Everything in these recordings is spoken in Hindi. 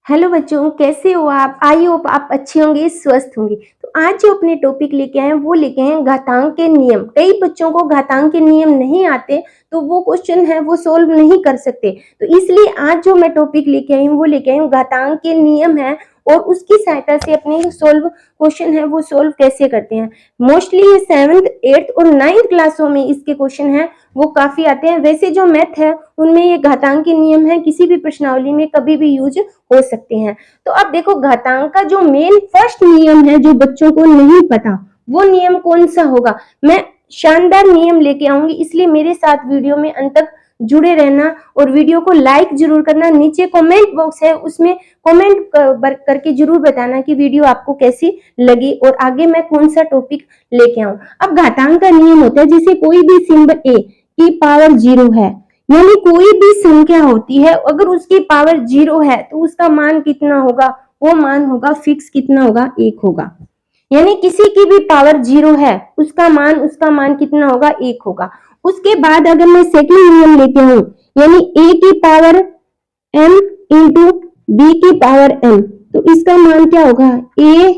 हेलो बच्चों, कैसे हो आप? आई होप आप अच्छे होंगे, स्वस्थ होंगे। तो आज जो अपने टॉपिक लेके आए हैं वो लेके आए हैं घातांक के नियम। कई बच्चों को घातांक के नियम नहीं आते तो वो क्वेश्चन है वो सोल्व नहीं कर सकते। तो इसलिए आज जो मैं टॉपिक लेके आई हूँ वो लेके आई हूँ घातांक के नियम है और उसकी सहायता से अपने सोल्व क्वेश्चन है वो सोल्व कैसे करते हैं। मोस्टली ये 7th 8th और 9th क्लासों में इसके क्वेश्चन है वो काफी आते हैं। वैसे जो मैथ है उनमें ये घातांक के नियम है किसी भी प्रश्नावली में कभी भी यूज हो सकते हैं। तो अब देखो घातांक का जो मेन फर्स्ट नियम है जो बच्चों को नहीं पता वो नियम कौन सा होगा, मैं शानदार नियम लेके आऊंगी, इसलिए मेरे साथ वीडियो में अंत तक जुड़े रहना और वीडियो को लाइक जरूर करना। नीचे कमेंट बॉक्स है उसमें कमेंट करके जरूर बताना कि वीडियो आपको कैसी लगी और आगे मैं कौन सा टॉपिक लेके आऊं। अब घातांक का नियम होता है जैसे कोई भी सिंबल ए की पावर 0 है, यानी कोई भी संख्या होती है अगर उसकी पावर 0 है तो उसका मान कितना होगा, वो मान होगा फिक्स, कितना होगा, 1 होगा। यानी किसी की भी पावर 0 है उसका मान कितना होगा, 1 होगा। उसके बाद अगर मैं सेकंड नियम लेके आऊं यानी a की पावर m इंटू b की पावर m, तो इसका मान क्या होगा, a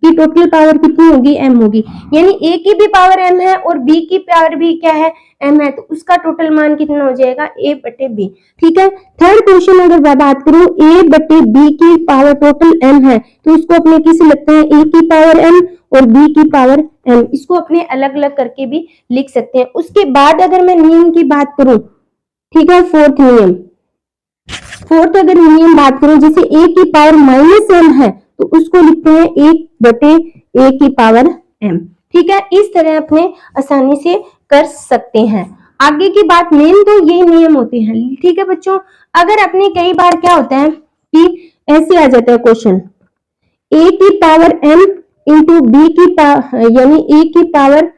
की टोटल पावर कितनी होगी, m होगी। यानी a की भी पावर m है और b की पावर भी क्या है, m है, तो उसका टोटल मान कितना हो जाएगा, a बटे b। ठीक है। थर्ड क्वेश्चन अगर मैं बात करूं a बटे b की पावर टोटल m है तो इसको अपने किसे लगता है a की पावर m और b की पावर m, इसको अपने अलग अलग करके भी लिख सकते हैं। उसके बाद अगर मैं नियम की बात करूं, ठीक है, फोर्थ अगर नियम बात करें जैसे a की पावर -m है तो उसको लिखते हैं 1 बटे a की पावर m। ठीक है, इस तरह अपने आसानी से कर सकते हैं। आगे की बात, मेन तो ये नियम होते हैं। ठीक है बच्चों, अगर अपने कई बार क्या होता है कि ऐसे आ जाता है क्वेश्चन a की पावर m इंटू b की पावर यानी a की पावर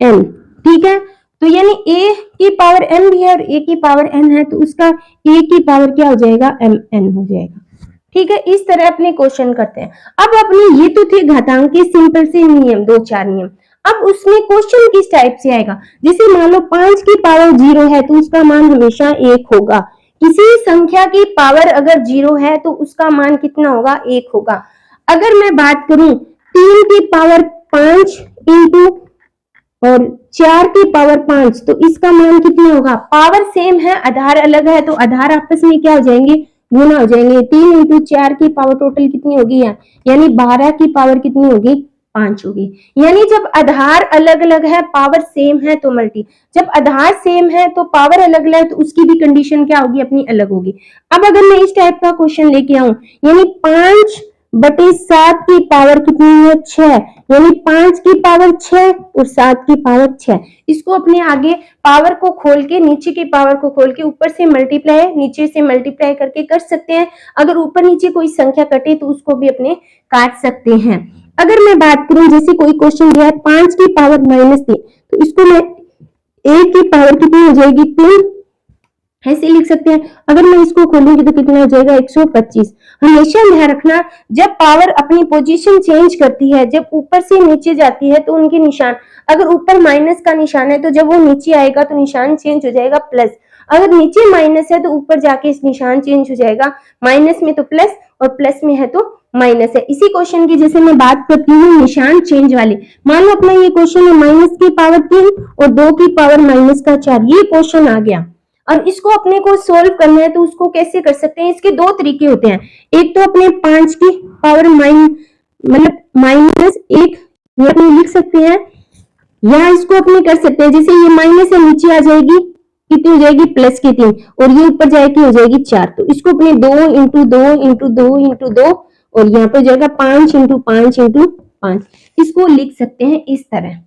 n, ठीक है, तो यानी a की पावर m भी है और a की पावर n है तो उसका a की पावर क्या हो जाएगा, mn हो जाएगा। ठीक है, इस तरह अपने क्वेश्चन करते हैं। अब अपने ये तो थे घातांक के सिंपल से नियम, 2-4 नियम। अब उसमें क्वेश्चन किस टाइप से आएगा, जैसे मान लो 5 की पावर 0 है तो उसका मान हमेशा 1 होगा। किसी संख्या की पावर अगर 0 है तो उसका मान कितना होगा, 1 होगा। अगर मैं बात करूं 3 की पावर 5 इंटू और 4 की पावर 5 तो इसका मान कितना होगा, पावर सेम है आधार अलग है तो आधार आपस में क्या हो जाएंगे, गुना हो जाएंगे। 3 इंटू 4 की पावर टोटल कितनी होगी यानी 12 की पावर कितनी होगी, 5 होगी। यानी जब आधार अलग अलग है पावर सेम है तो मल्टी, जब आधार सेम है तो पावर अलग अलग है तो उसकी भी कंडीशन क्या होगी, अपनी अलग होगी। अब अगर मैं इस टाइप का क्वेश्चन लेके आऊं यानी 5 बटे 7 की पावर कितनी है, 6, यानी 5 की पावर 6 और 7 की पावर 6। इसको अपने आगे पावर को खोल के, नीचे की पावर को खोल के ऊपर से मल्टीप्लाई नीचे से मल्टीप्लाई करके कर सकते हैं। अगर ऊपर नीचे कोई संख्या कटे तो उसको भी अपने काट सकते हैं। अगर मैं बात करूं जैसे कोई क्वेश्चन दिया है 5 की पावर -3 तो इसको मैं a की पावर कितनी हो जाएगी, 3, ऐसे लिख सकते हैं। अगर मैं इसको खोलूंगी तो कितना हो जाएगा, 125। हमेशा ध्यान रखना जब पावर अपनी पोजीशन चेंज करती है, जब ऊपर से नीचे जाती है तो उनके निशान, अगर ऊपर माइनस का निशान है तो जब वो नीचे आएगा तो निशान चेंज हो जाएगा प्लस, अगर नीचे माइनस है तो ऊपर जाके इस निशान चेंज हो जाएगा, माइनस में तो प्लस और प्लस में है तो माइनस है। इसी क्वेश्चन की जैसे मैं बात करती हूँ निशान चेंज वाले, मान लो अपना ये क्वेश्चन है माइनस की पावर 3 और 2 की पावर -4, ये क्वेश्चन आ गया और इसको अपने को सोल्व करना है तो उसको कैसे कर सकते हैं, इसके दो तरीके होते हैं। एक तो अपने 5 की पावर मतलब -1 ये अपने लिख सकते हैं, या इसको अपने कर सकते हैं जैसे ये माइनस है नीचे आ जाएगी कितनी हो जाएगी, प्लस की 3 और ये ऊपर जाएगी हो जाएगी 4, तो इसको अपने 2 इंटू 2 इंटू 2 इंटू 2 और यहाँ पे हो जाएगा 5 इंटू 5 इंटू 5, इसको लिख सकते हैं इस तरह।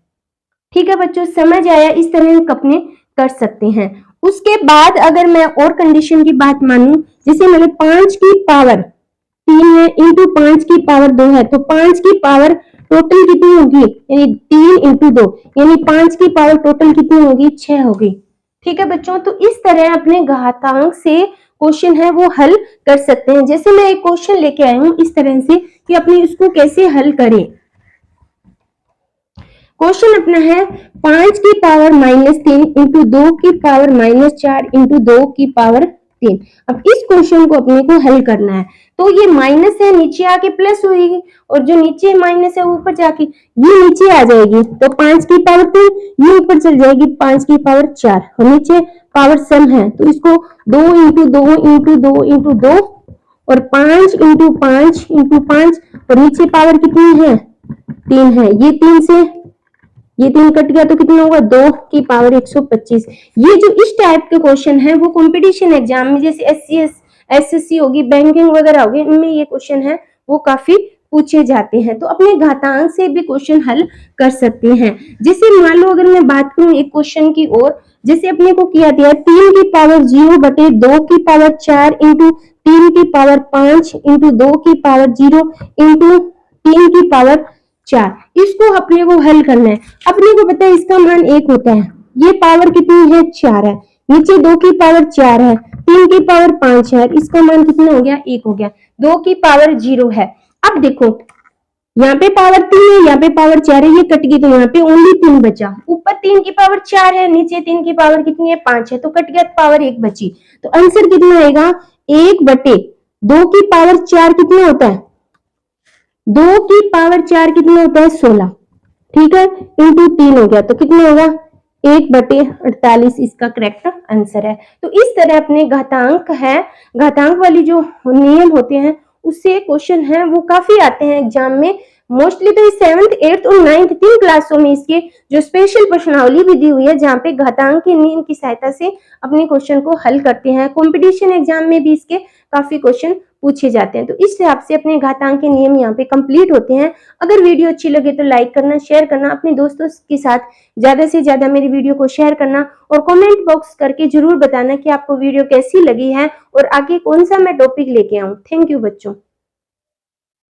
ठीक है बच्चों, समझ आया, इस तरह अपने कर सकते हैं। उसके बाद अगर मैं और कंडीशन की बात मानूं जैसे मैंने 5 की पावर 3 है इंटू 5 की पावर 2 है तो 5 की पावर टोटल कितनी होगी, यानी 3 इंटू 2 यानी 5 की पावर टोटल कितनी होगी, 6 होगी। ठीक है बच्चों, तो इस तरह अपने घातांक से क्वेश्चन है वो हल कर सकते हैं। जैसे मैं एक क्वेश्चन लेके आई हूं इस तरह से कि अपने इसको कैसे हल करें। क्वेश्चन अपना है 5 की पावर -3 इंटू 2 की पावर -4 इंटू 2 की पावर 3। अब इस क्वेश्चन को अपने को हल करना है, तो ये माइनस है नीचे आके प्लस होगी, और जो नीचे माइनस है ऊपर जाके ये नीचे आ जाएगी, तो 5 की पावर 3 ये ऊपर चल जाएगी 5 की पावर 4, और नीचे पावर सम है तो इसको 2 इंटू 2 इंटू 2 इंटू 2 और 5 इंटू 5 इंटू 5, और नीचे पावर कितनी है 3 है, ये 3 कट गया तो कितना होगा 2 की पावर 125। ये जो इस टाइप के क्वेश्चन है वो कंपटीशन एग्जाम में जैसे एसएससी होगी, बैंकिंग वगैरह होगी, इनमें ये क्वेश्चन है वो काफी पूछे जाते हैं। तो अपने घातांक से भी क्वेश्चन हल कर सकते हैं। जैसे मान लो अगर मैं बात करूं एक क्वेश्चन की और, जैसे अपने को किया दिया 3 की पावर 0 बटे 2 की पावर 4 इंटू 3 की पावर 5 इंटू 2 की पावर 0 इंटू 3 की पावर 4, इसको अपने को हल करना है। अपने को पता है इसका मान 1 होता है, ये पावर कितनी है 4 है, नीचे 2 की पावर 4 है, 3 की पावर 5 है, इसका मान कितना हो गया 1 हो गया, 2 की पावर 0 है। अब देखो यहाँ पे पावर 3 है, यहाँ पे पावर 4 है, ये कट गई तो यहाँ पे ओनली 3 बचा, ऊपर 3 की पावर 4 है, नीचे 3 की पावर कितनी है 5 है, तो कट गया पावर 1 बची। तो आंसर कितना आएगा 1 बटे 2 की पावर 4 कितना होता है, 2 की पावर 4 कितना होता है 16, ठीक है, इंटू 3 हो गया तो कितना होगा 1 बटे 48 इसका करेक्ट आंसर है। तो इस तरह अपने घातांक है, घातांक वाली जो नियम होते हैं उससे क्वेश्चन है वो काफी आते हैं एग्जाम में। मोस्टली तो 7th 8th और 9th 3 क्लासों में इसके जो स्पेशल प्रश्नावली भी दी हुई है जहाँ पे घातांक के नियम की सहायता से अपने क्वेश्चन को हल करते हैं। कंपटीशन एग्जाम में भी इसके काफी क्वेश्चन पूछे जाते हैं। तो इस हिसाब से अपने घातांक के नियम यहाँ पे कंप्लीट होते हैं। अगर वीडियो अच्छी लगे तो लाइक करना, शेयर करना, अपने दोस्तों के साथ ज्यादा से ज्यादा मेरी वीडियो को शेयर करना, और कमेंट बॉक्स करके जरूर बताना कि आपको वीडियो कैसी लगी है और आगे कौन सा मैं टॉपिक लेके आऊं। थैंक यू बच्चों।